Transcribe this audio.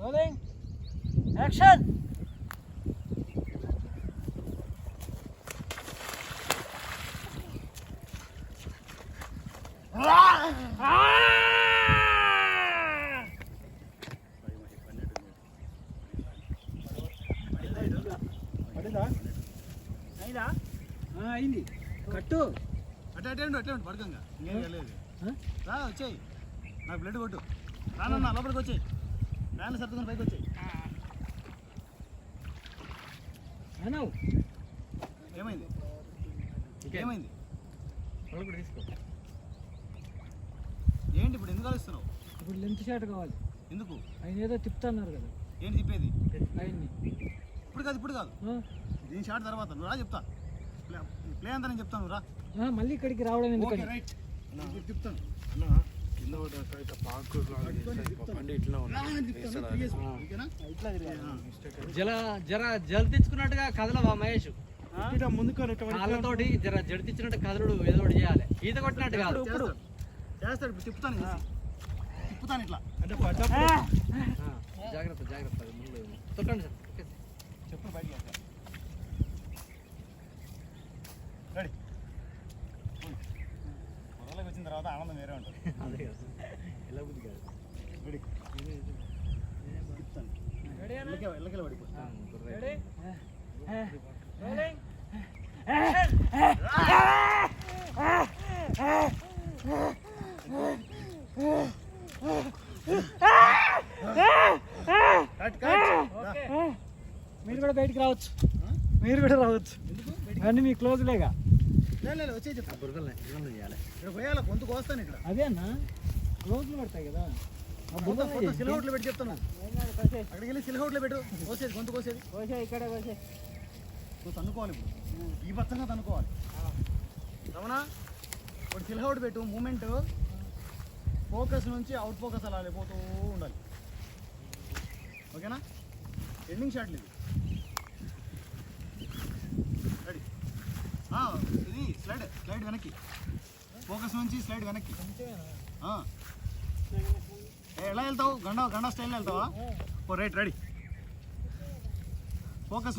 Rolling action. అయింది కట్టు అట్లా అట్లా పడకంగా ఇంకేం వెళ్ళలేదు రా వచ్చాయి నాకు బ్లడ్ కొట్టు రానన్నా లోపలికి వచ్చాయి ఫ్యాన్లు సర్దుకొని పైకి వచ్చాయి ఏమైంది ఏమైంది ఏంటి ఇప్పుడు ఎందుకు కలుస్తున్నావు? ఇప్పుడు లెంత్ షాట్ కావాలి. ఎందుకు? ఆయన ఏదో తిప్పుతున్నారు కదా. ఏంటి తిప్పేది? ఆయన్ని ఇప్పుడు కాదు దీని షాట్ తర్వాత నువ్వు రా చెప్తా. ప్లే అంతా నేను చెప్తాను రా. మళ్ళీ ఇక్కడికి రావడం ఎందుకని రైట్ చెప్తాను జల తెచ్చుకున్నట్టుగా కదలవా మహేష్? ముందుతోటి జడ తెచ్చినట్టు కదలుడు ఏదో ఒకటి చేయాలి. ఈత కొట్టినట్టు కాదు. చేస్తాడు తిప్పుతాను ఇట్లా జాగ్రత్త తొక్కండి సార్. చెప్పు బయటికి రెడీ. పొరలోకి వచ్చిన తర్వాత ఆనందం వేరే ఉంటుంది. అదే కదా ఎలా బుద్ధి కాదు. రెడీ చెప్తాను ఎల్లకెళ్ళ పడిపోతాను. మీరు కూడా బయటికి రావచ్చు. అన్నీ మీ క్లోజ్ లేగా వచ్చే చెప్తాను. ఇక్కడ పోయాల గొంతు కోస్తాను ఇక్కడ. అదే అన్న క్లోజ్లు పడతాయి కదా. సిల్హౌట్లో పెట్టి చెప్తాను. అక్కడికి వెళ్ళి సిల్హౌట్లో పెట్టు. కోసేది గొంతు కోసేది ఇక్కడ నువ్వు తన్నుకోవాలి. ఇప్పుడు ఈ పచ్చంగా తన్నుకోవాలి. రమణ ఇప్పుడు సిల్హౌట్ పెట్టు. మూమెంట్ ఫోకస్ నుంచి అవుట్ ఫోకస్ అలా వెళ్ళిపోతూ ఉండాలి. ఓకేనా? ఎండింగ్ షాట్లు ఇది. రెడీ. ఇది స్లైడ్ వెనక్కి. ఫోకస్ నుంచి స్లైడ్ వెనక్కి. ఎలా వెళ్తావు? గండా స్టైల్లో వెళ్తావా? Right ready. ఫోకస్